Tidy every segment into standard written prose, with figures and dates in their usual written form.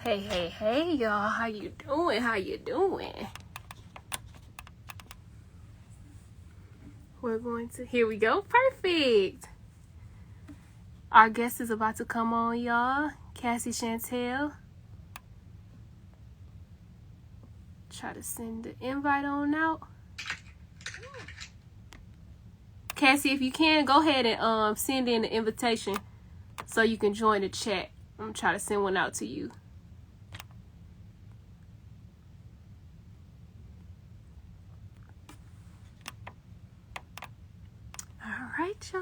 Hey, y'all. How you doing? Here we go. Perfect. Our guest is about to come on, y'all. Cassie Chantel. Try to send the invite on out. Cassie, if you can, go ahead and send in the invitation so you can join the chat. I'm going to try to send one out to you. All right,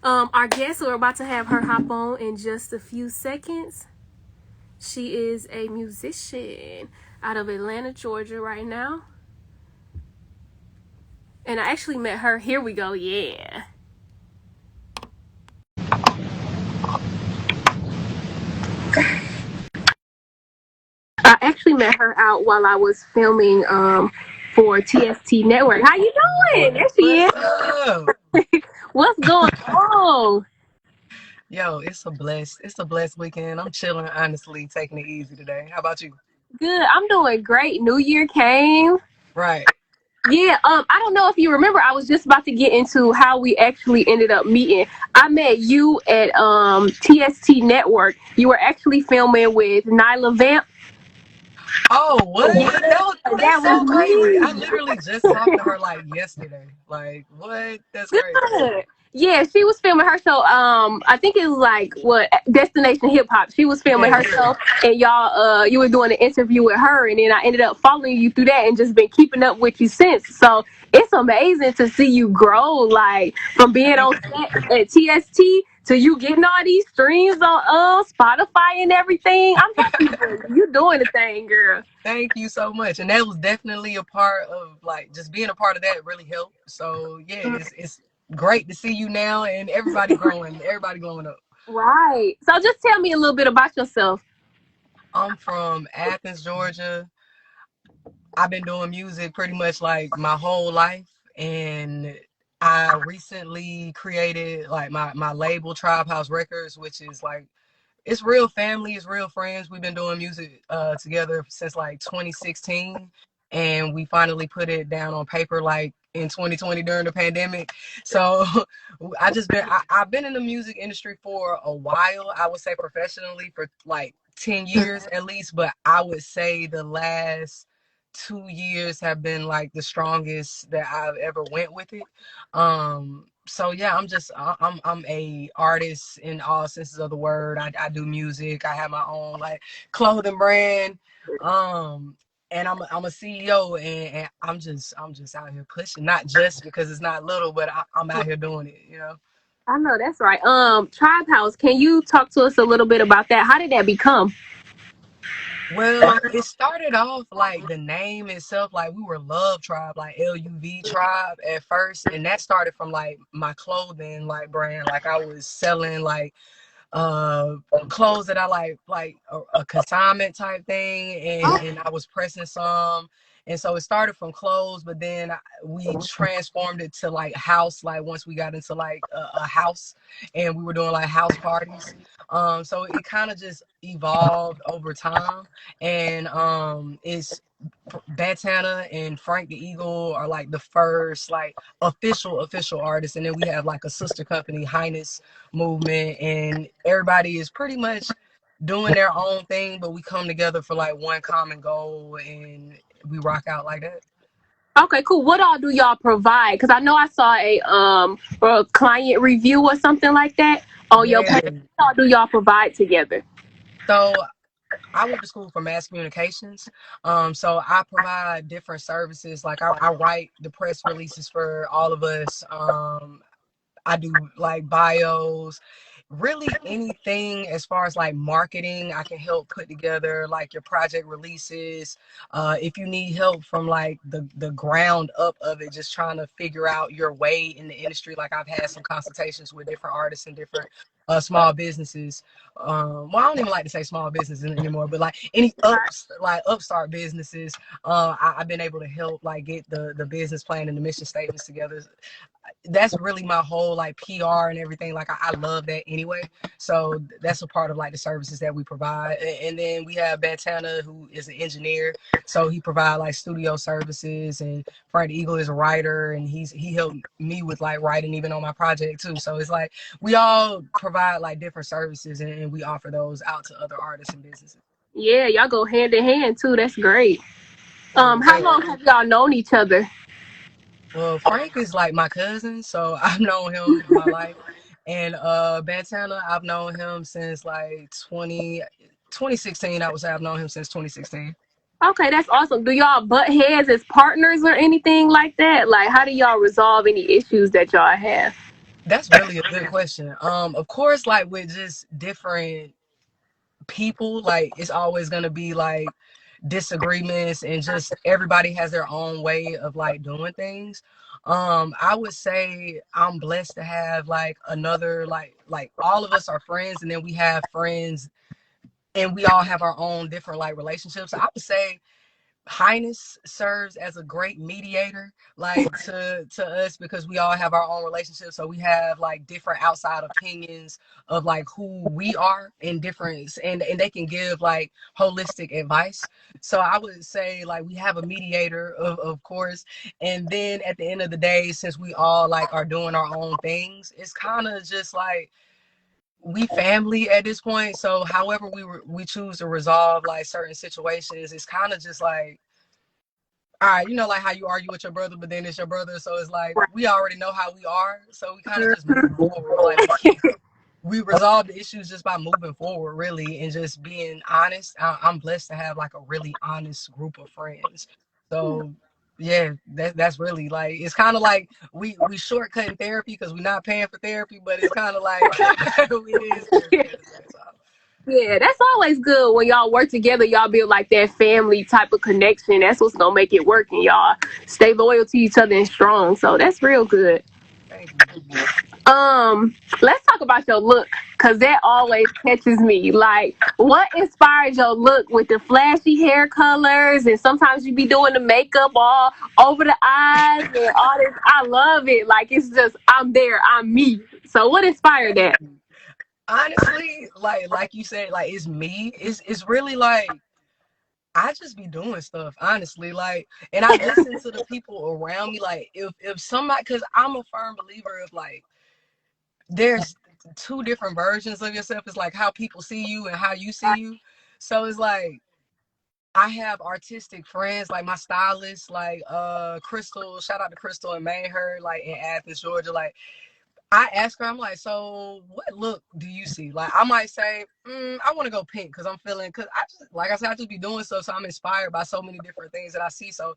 y'all. Our guest, we're about to have her hop on in just a few seconds. She is a musician out of Atlanta, Georgia right now. And I actually met her. Here we go. Yeah. I actually met her out while I was filming for TST Network. How you doing? There she is. What's going on? Yo, it's a blessed weekend. I'm chilling, honestly, taking it easy today. How about you? Good. I'm doing great. New Year came. Right. Yeah, I don't know if you remember, I was just about to get into how we actually ended up meeting. I met you at TST Network. You were actually filming with Nyla Vamp. Oh, what? That's That so was crazy. I me. literally just talked to her like yesterday. Like, what? That's crazy. Good. Yeah, she was filming her show. I think it was like Destination Hip Hop. She was filming her show, and y'all, you were doing an interview with her, and then I ended up following you through that and just been keeping up with you since. So it's amazing to see you grow, like from being on set at TST to you getting all these streams on Spotify and everything. I'm happy for you. You doing the thing, girl. Thank you so much. And that was definitely a part of like just being a part of that really helped. So yeah, it's great to see you now and everybody growing up. Right. So just tell me a little bit about yourself. I'm from Athens, Georgia. I've been doing music pretty much like my whole life, and I recently created like my label Tribe House Records, which is like it's real family, it's real friends. We've been doing music together since like 2016, and we finally put it down on paper like in 2020 during the pandemic. So I've been in the music industry for a while. I would say professionally for like 10 years at least, but I would say the last 2 years have been like the strongest that I've ever went with it. So yeah, I'm a artist in all senses of the word. I do music. I have my own like clothing brand. And I'm a CEO, and I'm just out here pushing, not just because it's not little, but I'm out here doing it. I know that's right. Tribe House. Can you talk to us a little bit about that? How did that become? Well, it started off like the name itself, like we were Love Tribe, like LUV Tribe at first, and that started from like my clothing like brand. Like I was selling like uh clothes that I like a consignment type thing, and I was pressing some, and so it started from clothes, but then we transformed it to like house, like once we got into like a house and we were doing like house parties. So it kind of just evolved over time, and it's Bantana and Frank the Eagle are like the first like official artists, and then we have like a sister company, Highness Movement, and everybody is pretty much doing their own thing, but we come together for like one common goal, and we rock out like that. Okay, cool. What all do y'all provide? Because I know I saw a client review or something like that on your Yeah. page. What all do y'all provide together? So I went to school for mass communications. So I provide different services. Like I write the press releases for all of us. I do like bios, really anything as far as like marketing. I can help put together like your project releases. If you need help from like the ground up of it, just trying to figure out your way in the industry. Like I've had some consultations with different artists and different small businesses. Well, I don't even like to say small businesses anymore, but like any upstart businesses. I've been able to help like get the business plan and the mission statements together. that's really my whole like PR and everything. Like I love that anyway. So that's a part of like the services that we provide. And then we have Bantana, who is an engineer. So he provide like studio services, and Frank Eagle is a writer, and he helped me with like writing even on my project too. So it's like we all provide like different services, and we offer those out to other artists and businesses. Yeah, y'all go hand in hand too. That's great. How Yeah. long have y'all known each other? Well, Frank is like my cousin, so I've known him my life. And Bantana, I've known him since like 2016. I would say I've known him since 2016. Okay, that's awesome. Do y'all butt heads as partners or anything like that? Like, how do y'all resolve any issues that y'all have? That's really a good question. Of course, like with just different people, like it's always gonna be like disagreements, and just everybody has their own way of like doing things. I would say I'm blessed to have like another like all of us are friends, and then we have friends, and we all have our own different like relationships. So I would say Highness serves as a great mediator, like to us, because we all have our own relationships. So we have like different outside opinions of like who we are in different, and they can give like holistic advice. So I would say like we have a mediator, of course. And then at the end of the day, since we all like are doing our own things, it's kind of just like we family at this point. So however we choose to resolve like certain situations, it's kind of just like, all right, you know, like how you argue with your brother, but then it's your brother. So it's like we already know how we are. So we kind of just move forward. Like we resolve the issues just by moving forward, really, and just being honest. I'm blessed to have like a really honest group of friends. So yeah, that's really like, it's kind of like we shortcutting therapy because we're not paying for therapy, but it's kind of like it is therapy at the same time. Yeah, that's always good when y'all work together. Y'all build like that family type of connection. That's what's gonna make it work, and y'all stay loyal to each other and strong. So that's real good. Thank you. Let's talk about your look, cause that always catches me. Like, what inspired your look with the flashy hair colors, and sometimes you be doing the makeup all over the eyes and all this. I love it. Like, it's just I'm there. I'm me. So, what inspired Thank that? you. Honestly, like you said, like it's me. It's really like I just be doing stuff, honestly. Like, and I listen to the people around me. Like, if somebody, because I'm a firm believer of like there's two different versions of yourself. It's like how people see you and how you see you. So it's like I have artistic friends, like my stylist, like Crystal. Shout out to Crystal and Mayher, like in Athens, Georgia. Like I ask her, I'm like, so what look do you see? Like, I might say, I want to go pink because I'm feeling, because I just, like I said, I just be doing stuff. So I'm inspired by so many different things that I see. So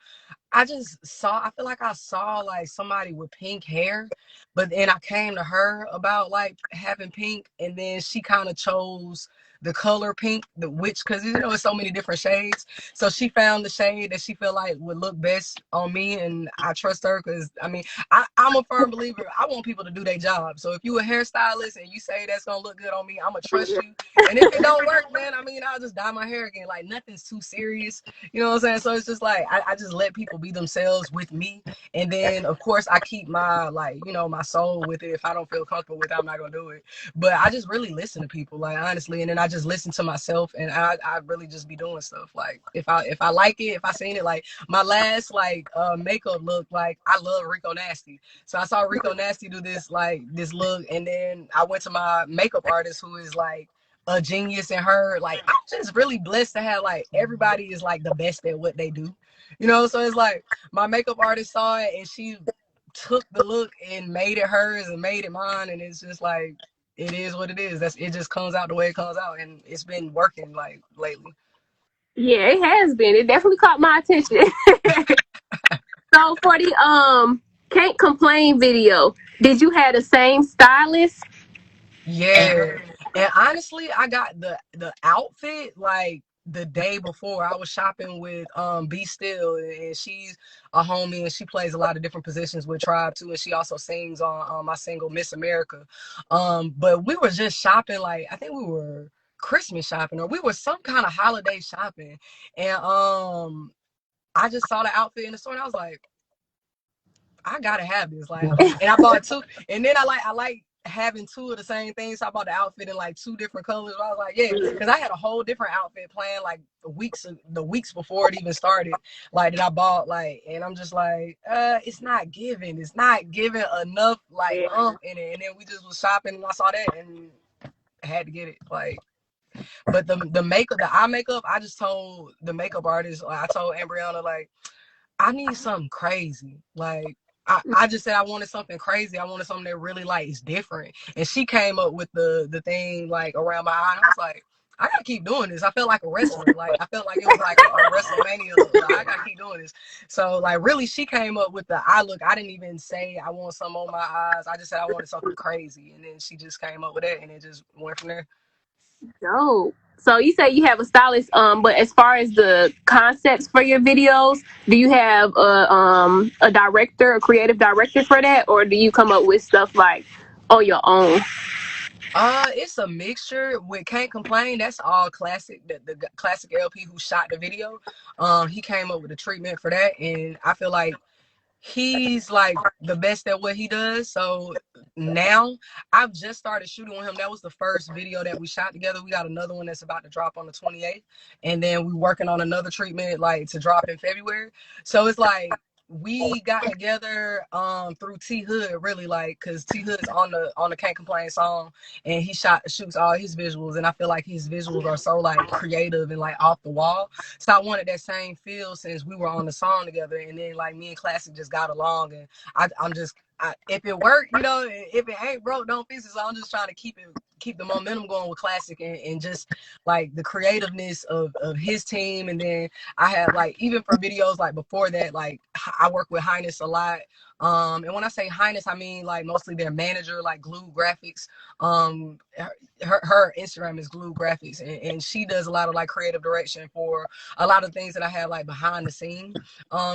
I just saw, I feel like I saw like somebody with pink hair, but then I came to her about like having pink, and then she kind of chose the color pink, the which, because you know it's so many different shades. So she found the shade that she felt like would look best on me, and I trust her because I mean I'm a firm believer. I want people to do their job. So if you a hairstylist and you say that's gonna look good on me, I'm gonna trust you. And if it don't work, man, I mean I'll just dye my hair again. Like nothing's too serious. You know what I'm saying? So it's just like I just let people be themselves with me. And then of course I keep my like, you know, my soul with it. If I don't feel comfortable with it, I'm not gonna do it. But I just really listen to people, like honestly, and then I just listen to myself, and I really just be doing stuff. Like if I like it, if I seen it, like my last like makeup look, like I love Rico Nasty. So I saw Rico Nasty do this like this look, and then I went to my makeup artist who is like a genius in her. Like I'm just really blessed to have like everybody is like the best at what they do. You know, so it's like my makeup artist saw it and she took the look and made it hers and made it mine, and it's just like it is what it is. That's it, just comes out the way it comes out, and it's been working like lately. Yeah, it has been. It definitely caught my attention. So for the can't complain video, did you have the same stylist? Yeah. And honestly, I got the outfit like the day before. I was shopping with Be Still, and she's a homie, and she plays a lot of different positions with Tribe too, and she also sings on my single Miss America. But we were just shopping, like I think we were Christmas shopping, or we were some kind of holiday shopping. And I just saw the outfit in the store, and I was like, I gotta have this. Like, and I bought two, and then I like having two of the same things. So I bought the outfit in like two different colors. I was like, yeah, because I had a whole different outfit planned like the weeks before it even started. Like that I bought, like, and I'm just like, it's not giving. It's not giving enough like in it. And then we just was shopping and I saw that and had to get it. Like, but the makeup, the eye makeup, I just told the makeup artist, I told Ambriana, like, I need something crazy. Like, I just said I wanted something crazy. I wanted something that really like is different. And she came up with the thing like around my eye. And I was like, I gotta keep doing this. I felt like a wrestler. Like I felt like it was like a WrestleMania look. Like, I gotta keep doing this. So like really she came up with the eye look. I didn't even say I want some on my eyes. I just said I wanted something crazy. And then she just came up with it and it just went from there. Dope. So you say you have a stylist, but as far as the concepts for your videos, do you have a director, a creative director for that, or do you come up with stuff like on your own? It's a mixture with Can't Complain. That's all classic. The classic LP who shot the video. He came up with a treatment for that, and I feel like he's like the best at what he does. So now I've just started shooting with him. That was the first video that we shot together. We got another one that's about to drop on the 28th, and then we working on another treatment like to drop in February. So it's like we got together through T Hood, really, like, because T Hood's on the Can't Complain song, and he shoots all his visuals, and I feel like his visuals are so like creative and like off the wall. So I wanted that same feel since we were on the song together, and then like me and Classic just got along, and I'm just if it worked, you know, if it ain't broke, don't fix it. So I'm just trying to keep the momentum going with Classic, and just like the creativeness of his team. And then I have like, even for videos like before that, like I work with Highness a lot. And when I say Highness, I mean like mostly their manager, like Glue Graphics. Her Instagram is Glue Graphics, and she does a lot of like creative direction for a lot of things that I have like behind the scene.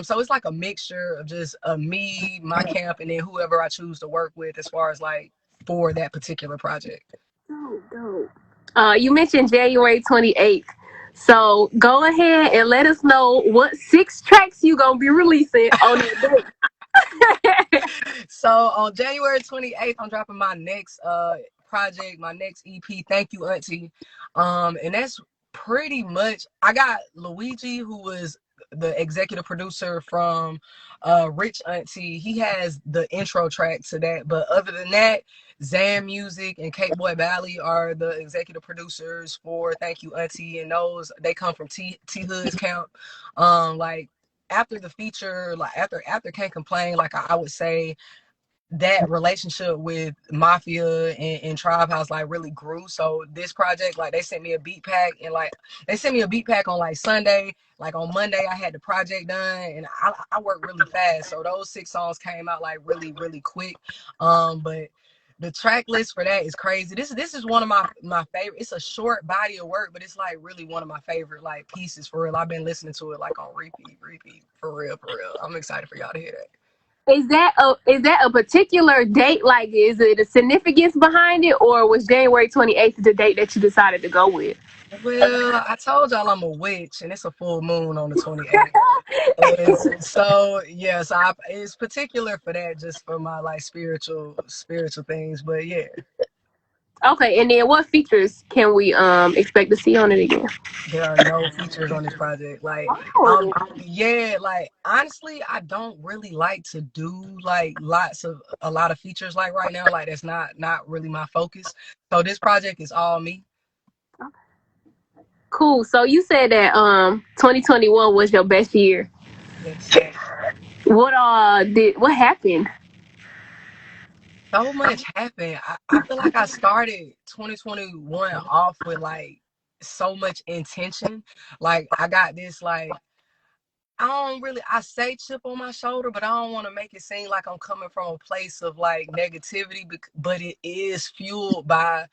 So it's like a mixture of just me, my camp, and then whoever I choose to work with as far as like for that particular project. Dope. You mentioned January 28th. So go ahead and let us know what 6 tracks you gonna be releasing on that date. So on January 28th, I'm dropping my next project, my next EP, Thank You Auntie. And that's pretty much, I got Luigi, who was the executive producer from Rich Auntie. He has the intro track to that. But other than that, Zan Music and Kate Boy Valley are the executive producers for Thank You Auntie, and those, they come from T Hood's camp. Like after the feature, like after Can't Complain, like I would say that relationship with Mafia and Tribe House like really grew. So this project, like they sent me a beat pack, and like they sent me a beat pack on like Sunday. Like on Monday, I had the project done, and I worked really fast. So those 6 songs came out like really, really quick. But the track list for that is crazy. This is one of my favorite. It's a short body of work, but it's like really one of my favorite like pieces for real. I've been listening to it like on repeat for real, for real. I'm excited for y'all to hear that. Is that a particular date? Like, is it a significance behind it, or was January 28th the date that you decided to go with? Well, I told y'all I'm a witch, and it's a full moon on the 28th. And so, yeah, so it's particular for that, just for my like spiritual things. But yeah, Okay, and then what features can we expect to see on it again? there are no features on this project. Like, Oh, yeah, like honestly, I don't really like to do like a lot of features like right now. Like that's not really my focus. So this project is all me. cool. So you said that 2021 was your best year. Yes. What happened? So much happened. I feel like I started 2021 off with like so much intention. Like I got this like, I say chip on my shoulder, but I don't want to make it seem like I'm coming from a place of like negativity, but it is fueled by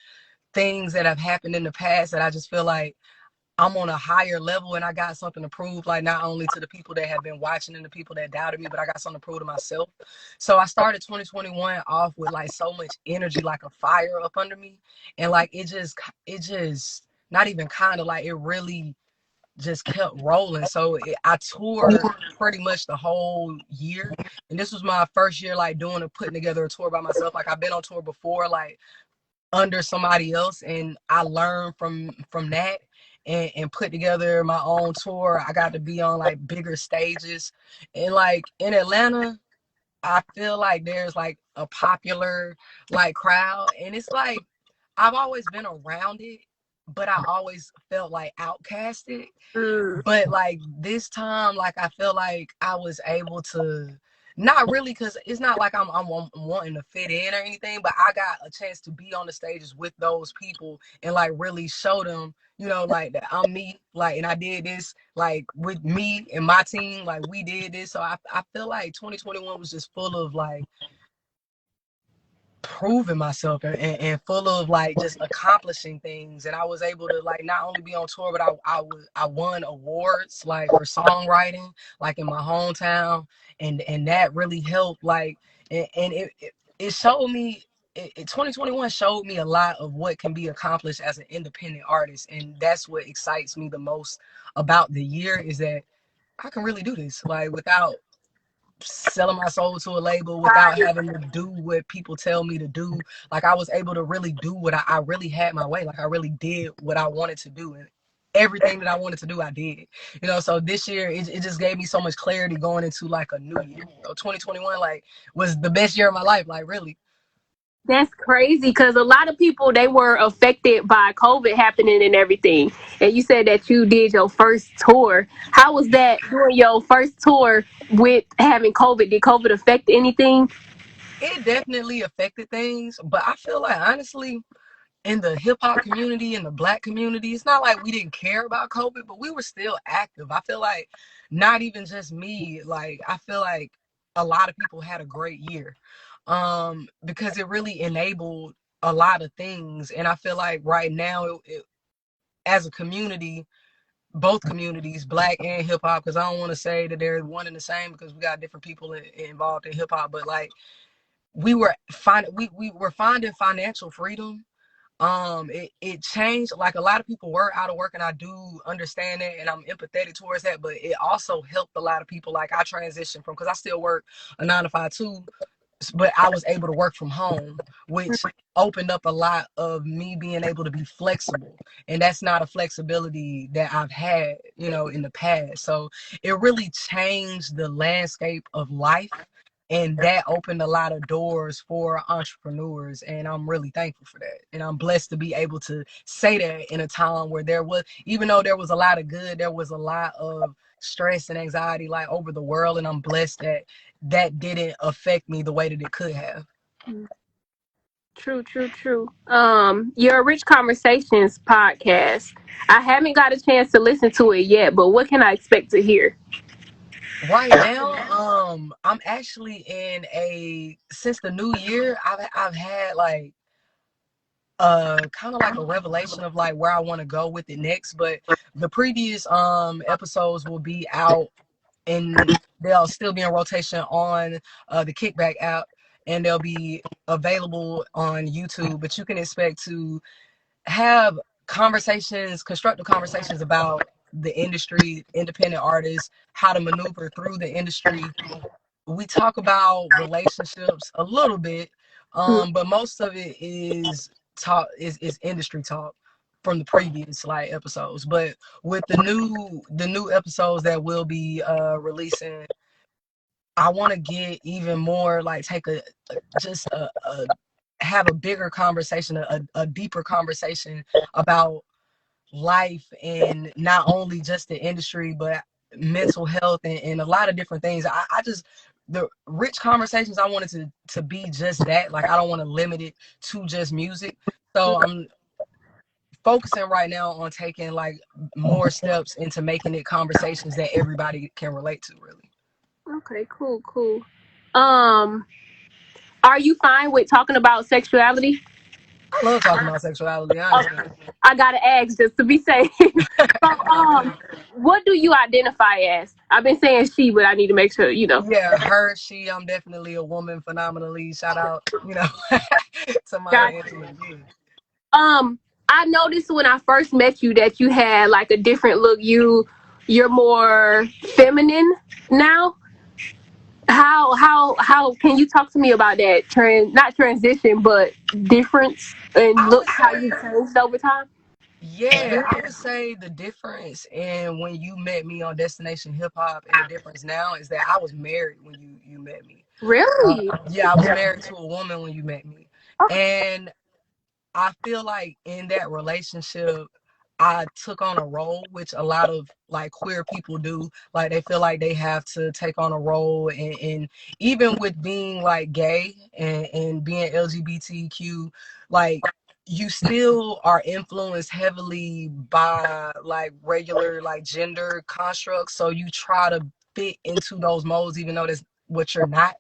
things that have happened in the past that I just feel like I'm on a higher level, and I got something to prove, like not only to the people that have been watching and the people that doubted me, but I got something to prove to myself. So I started 2021 off with like so much energy, like a fire up under me. And like it just not even kind of like, it really just kept rolling. So I toured pretty much the whole year, and this was my first year like putting together a tour by myself. Like I've been on tour before, like under somebody else, and I learned from that and put together my own tour. I got to be on like bigger stages, and like in Atlanta, I feel like there's like a popular like crowd, and it's like I've always been around it, but I always felt like outcasted. But like this time, like I feel like I was able to, not really, because it's not like I'm wanting to fit in or anything, but I got a chance to be on the stages with those people and like really show them, you know, like that I'm me, like, and I did this like with me and my team, like we did this. So I feel like 2021 was just full of like proving myself and full of like just accomplishing things, and I was able to like not only be on tour, but I won awards like for songwriting like in my hometown, and that really helped like, and it showed me, 2021 showed me a lot of what can be accomplished as an independent artist, and that's what excites me the most about the year, is that I can really do this like without selling my soul to a label, without having to do what people tell me to do. Like I was able to really do what I really had my way. Like I really did what I wanted to do, and everything that I wanted to do, I did. You know, so this year it just gave me so much clarity going into like a new year. So 2021 like was the best year of my life, like really. That's crazy because a lot of people, they were affected by COVID happening and everything. And you said that you did your first tour. How was that doing your first tour with having COVID? Did COVID affect anything? It definitely affected things, but I feel like honestly, in the hip hop community, in the Black community, it's not like we didn't care about COVID, but we were still active. I feel like not even just me, like I feel like a lot of people had a great year, because it really enabled a lot of things. And I feel like right now, as a community, both communities, Black and hip hop, because I don't want to say that they're one and the same, because we got different people involved in hip hop, but like we were finding financial freedom. It changed, like a lot of people were out of work, and I do understand it, and I'm empathetic towards that, but it also helped a lot of people. Like I transitioned from, because I still work a 9 to 5 too, but I was able to work from home, which opened up a lot of me being able to be flexible, and that's not a flexibility that I've had, you know, in the past. So it really changed the landscape of life, and that opened a lot of doors for entrepreneurs, and I'm really thankful for that, and I'm blessed to be able to say that in a time where there was, even though there was a lot of good, there was a lot of stress and anxiety like over the world, and I'm blessed that that didn't affect me the way that it could have. True, true, true. Your Rich Conversations podcast. I haven't got a chance to listen to it yet, but what can I expect to hear? Right now, I'm actually in since the new year, I've had like kind of like a revelation of like where I want to go with it next. But the previous episodes will be out, and they'll still be in rotation on the Kickback app, and they'll be available on YouTube. But you can expect to have conversations, constructive conversations about the industry, independent artists, how to maneuver through the industry. We talk about relationships a little bit, but most of it is talk is industry talk from the previous like episodes. But with the new episodes that we'll be releasing, I want to get even more like take just a have a bigger conversation, a deeper conversation about life, and not only just the industry, but mental health, and a lot of different things. I just, the rich conversations, I wanted to be just that. Like I don't want to limit it to just music. So I'm focusing right now on taking like more steps into making it conversations that everybody can relate to, really. Okay, cool, cool. Um, are you fine with talking about sexuality? I love talking about sexuality, honestly. Okay. I gotta ask just to be safe. So, what do you identify as? I've been saying she, but I need to make sure you know. Yeah, her, she, I'm definitely a woman phenomenally. Shout out, you know, to Maya Got Angelou. Yeah. you. I noticed when I first met you that you had like a different look. You're more feminine now. How can you talk to me about that not transition but difference in I would look, how you say, changed over time? yeah, I would say the difference in when you met me on Destination Hip Hop and the difference now is that I was married when you met me. Really? Yeah, I was married to a woman when you met me. And I feel like in that relationship, I took on a role, which a lot of like queer people do. Like they feel like they have to take on a role, and even with being like gay and being LGBTQ, like you still are influenced heavily by like regular like gender constructs. So you try to fit into those molds, even though that's what you're not.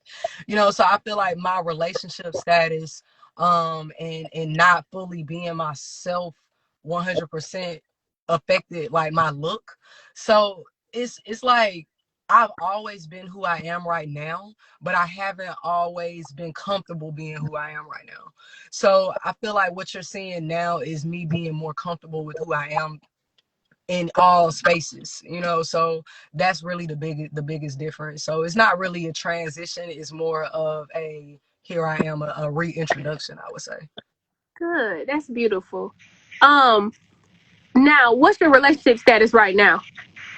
So I feel like my relationship status and not fully being myself 100% affected like my look. So it's like I've always been who I am right now, but I haven't always been comfortable being who I am right now. So I feel like what you're seeing now is me being more comfortable with who I am in all spaces, so that's really the biggest difference. So it's not really a transition, it's more of a here I am, a reintroduction, I would say. Good. That's beautiful. Um, Now what's your relationship status right now?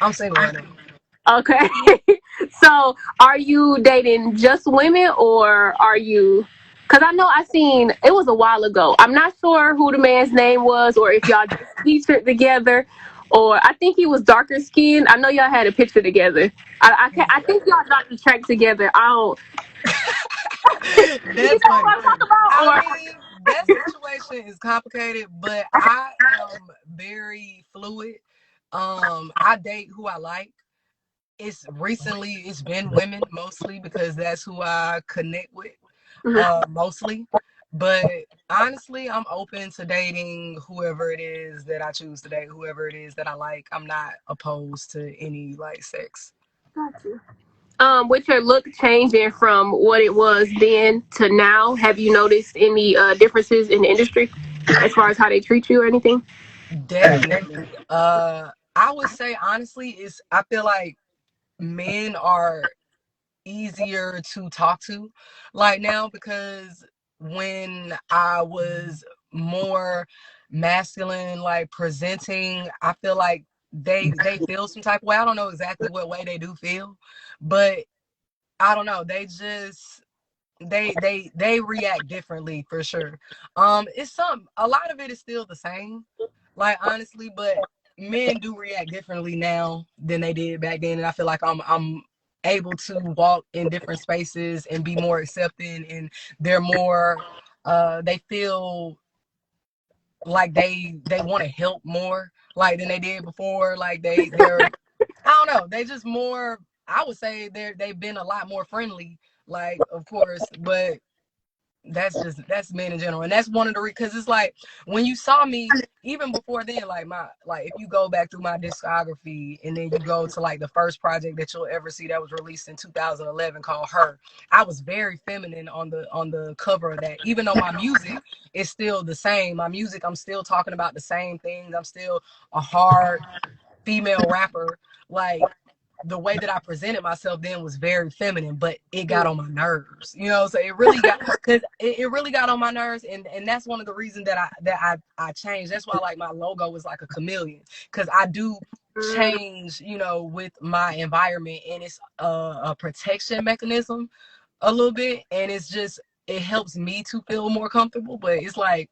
I'm single right now. Okay. So are you dating just women, or are you, because I know I seen it was a while ago. I'm not sure who the man's name was, or if y'all just featured together, or I think he was darker skinned. I know y'all had a picture together. I think y'all dropped the track together. I don't. You That's know what funny. I'm talking about, I or mean, that situation is complicated, but I am very fluid. I date who I like. It's been women mostly because that's who I connect with, Mhm. mostly. But honestly, I'm open to dating whoever it is that I choose to date, whoever it is that I like. I'm not opposed to any like sex. Got you. With your look changing from what it was then to now, have you noticed any differences in the industry as far as how they treat you or anything? Definitely. I would say honestly, I feel like men are easier to talk to like now, because when I was more masculine, like presenting, I feel like they feel some type of way. I don't know exactly what way they do feel, but I don't know. They just they react differently for sure. It's a lot of it is still the same, like honestly, but men do react differently now than they did back then, and I feel like I'm able to walk in different spaces and be more accepting, and they're more they feel like they want to help more like than they did before. Like they're I don't know, they just more, I would say they've been a lot more friendly, like of course, but that's men in general, and that's one of the because it's like when you saw me even before then, like if you go back through my discography and then you go to like the first project that you'll ever see that was released in 2011 called Her, I was very feminine on the cover of that, even though my music is still the same. My music, I'm still talking about the same things, I'm still a hard female rapper. Like the way that I presented myself then was very feminine, but it got on my nerves, So it really got, because it really got on my nerves, and that's one of the reasons that I changed. That's why like my logo is like a chameleon, because I do change, with my environment, and it's a protection mechanism a little bit, and it helps me to feel more comfortable. But it's like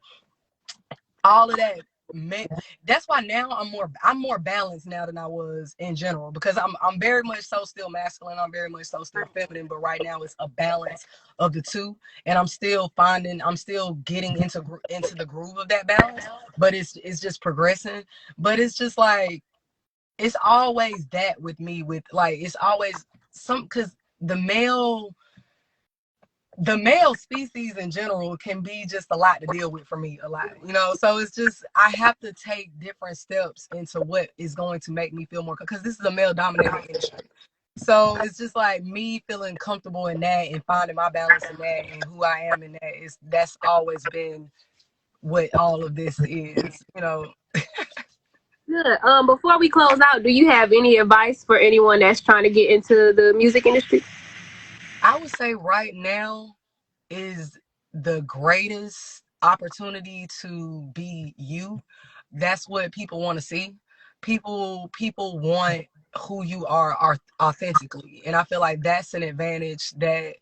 all of that meant, that's why now I'm more balanced now than I was in general, because I'm very much so still masculine, I'm very much so still feminine, but right now it's a balance of the two, and I'm still getting into the groove of that balance, but it's just progressing. But it's just like it's always that with me, with like it's always some, because the male species in general can be just a lot to deal with for me, a lot, so it's just I have to take different steps into what is going to make me feel more, because this is a male dominated industry. So it's just like me feeling comfortable in that and finding my balance in that and who I am in that, is that's always been what all of this is, you know. Good. Before we close out, do you have any advice for anyone that's trying to get into the music industry? I would say right now is the greatest opportunity to be you. That's what people want to see. People want who you are authentically. And I feel like that's an advantage that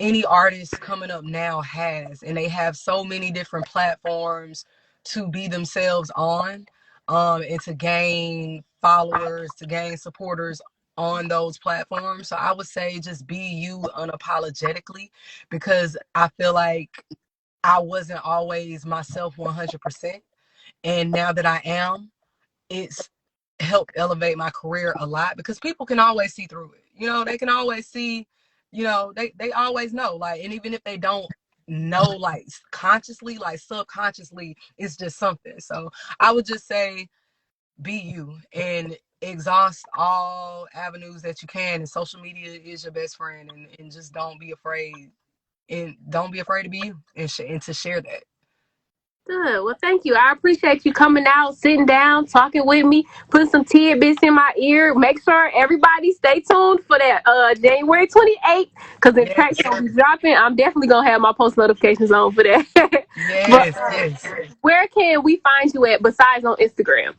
any artist coming up now has, and they have so many different platforms to be themselves on, and to gain followers, to gain supporters on those platforms. So I would say just be you unapologetically, because I feel like I wasn't always myself 100%, and now that I am, it's helped elevate my career a lot, because people can always see through it. You know, they can always see, you know, they always know, like, and even if they don't know, like, consciously, like subconsciously, it's just something. So I would just say be you and exhaust all avenues that you can, and social media is your best friend, and just don't be afraid, and don't be afraid to be you, and to share that. Good. Well, thank you. I appreciate you coming out, sitting down, talking with me, putting some tidbits in my ear. Make sure everybody stay tuned for that January 28th, because the track's Yes, going to be dropping. I'm definitely going to have my post notifications on for that. But yes, yes. where can we find you at besides on Instagram?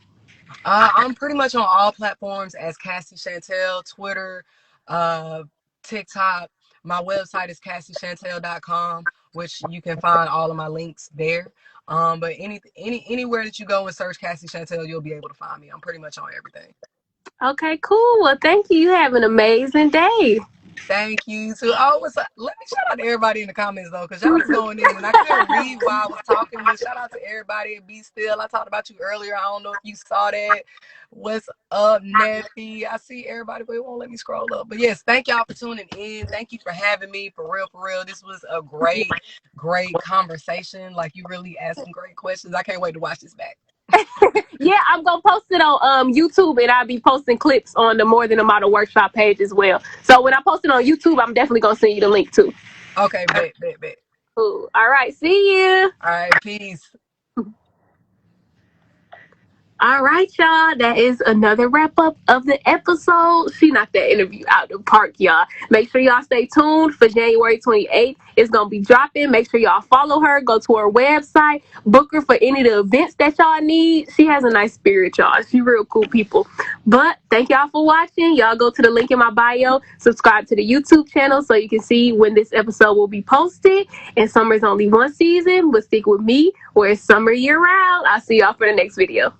I'm pretty much on all platforms as Cassie Chantel, Twitter, uh, TikTok. My website is CassieChantel.com, which you can find all of my links there. But anywhere that you go and search Cassie Chantel, you'll be able to find me. I'm pretty much on everything. Okay, cool. Well, thank you. You have an amazing day. Thank you. So, oh, let me shout out to everybody in the comments though, because y'all was going in and I couldn't read while I was talking. But shout out to everybody at Be Still. I talked about you earlier. I don't know if you saw that. What's up, Neffy? I see everybody, but it won't let me scroll up. But yes, thank y'all for tuning in. Thank you for having me. For real, for real. This was a great conversation. Like, you really asked some great questions. I can't wait to watch this back. Yeah, I'm gonna post it on YouTube, and I'll be posting clips on the More Than a Model Workshop page as well. So when I post it on YouTube, I'm definitely gonna send you the link too. Okay, bet. Cool. All right, see you. All right, peace. All right, y'all. That is another wrap up of the episode. She knocked that interview out the park, y'all. Make sure y'all stay tuned for January 28th. It's going to be dropping. Make sure y'all follow her. Go to her website. Book her for any of the events that y'all need. She has a nice spirit, y'all. She real cool people. But thank y'all for watching. Y'all go to the link in my bio. Subscribe to the YouTube channel so you can see when this episode will be posted. And summer's only one season, but stick with me where it's summer year round. I'll see y'all for the next video.